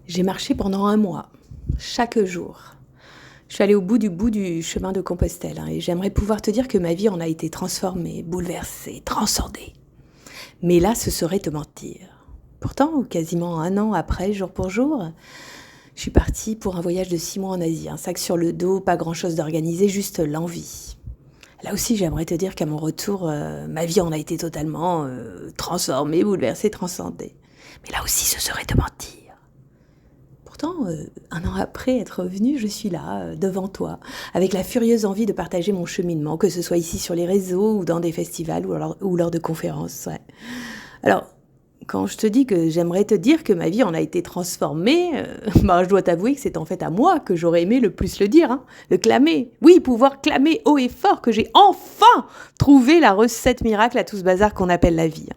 J'ai marché pendant 1 mois, chaque jour. Je suis allée au bout du chemin de Compostelle, et j'aimerais pouvoir te dire que ma vie en a été transformée, bouleversée, transcendée. Mais là, ce serait te mentir. Pourtant, quasiment 1 an après, jour pour jour, je suis partie pour un voyage de 6 mois en Asie. Un sac sur le dos, pas grand-chose d'organisé, juste l'envie. Là aussi, j'aimerais te dire qu'à mon retour, ma vie en a été totalement transformée, bouleversée, transcendée. Mais là aussi, ce serait te mentir. Pourtant, 1 an après être revenue, je suis là, devant toi, avec la furieuse envie de partager mon cheminement, que ce soit ici sur les réseaux ou dans des festivals ou lors de conférences. Ouais. Alors, quand je te dis que j'aimerais te dire que ma vie en a été transformée, je dois t'avouer que c'est en fait à moi que j'aurais aimé le plus le dire, le clamer. Oui, pouvoir clamer haut et fort que j'ai enfin trouvé la recette miracle à tout ce bazar qu'on appelle la vie.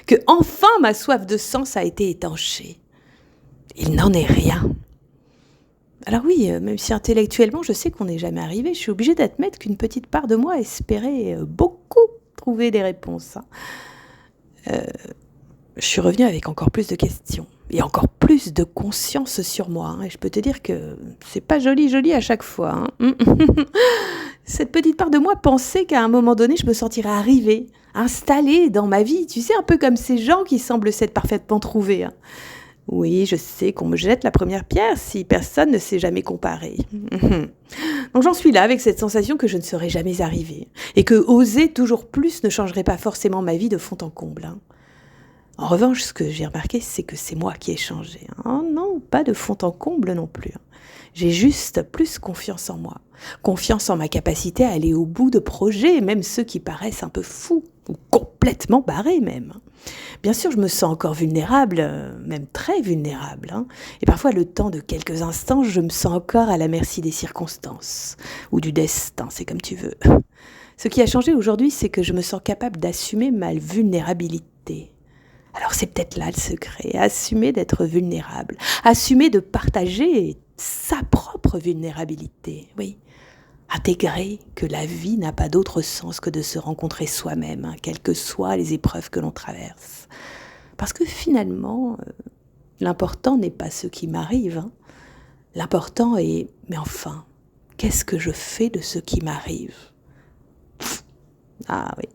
Que enfin ma soif de sens a été étanchée. Il n'en est rien. Alors oui, même si intellectuellement je sais qu'on n'est jamais arrivé, je suis obligée d'admettre qu'une petite part de moi espérait beaucoup trouver des réponses. Je suis revenue avec encore plus de questions et encore plus de conscience sur moi. Et je peux te dire que c'est pas joli à chaque fois. Cette petite part de moi pensait qu'à un moment donné, je me sentirais arrivée, installée dans ma vie. Tu sais, un peu comme ces gens qui semblent s'être parfaitement trouvés. Oui, je sais qu'on me jette la première pierre si personne ne s'est jamais comparé. Donc j'en suis là avec cette sensation que je ne serai jamais arrivée et que oser toujours plus ne changerait pas forcément ma vie de fond en comble. En revanche, ce que j'ai remarqué, c'est que c'est moi qui ai changé. Oh non, pas de fond en comble non plus. J'ai juste plus confiance en moi. Confiance en ma capacité à aller au bout de projets, même ceux qui paraissent un peu fous ou complètement barrés même. Bien sûr, je me sens encore vulnérable, même très vulnérable. Et parfois, le temps de quelques instants, je me sens encore à la merci des circonstances ou du destin, c'est comme tu veux. Ce qui a changé aujourd'hui, c'est que je me sens capable d'assumer ma vulnérabilité. Alors c'est peut-être là le secret, assumer d'être vulnérable, assumer de partager sa propre vulnérabilité, oui. Intégrer que la vie n'a pas d'autre sens que de se rencontrer soi-même, quelles que soient les épreuves que l'on traverse. Parce que finalement, l'important n'est pas ce qui m'arrive. L'important est, mais enfin, qu'est-ce que je fais de ce qui m'arrive ? Ah oui.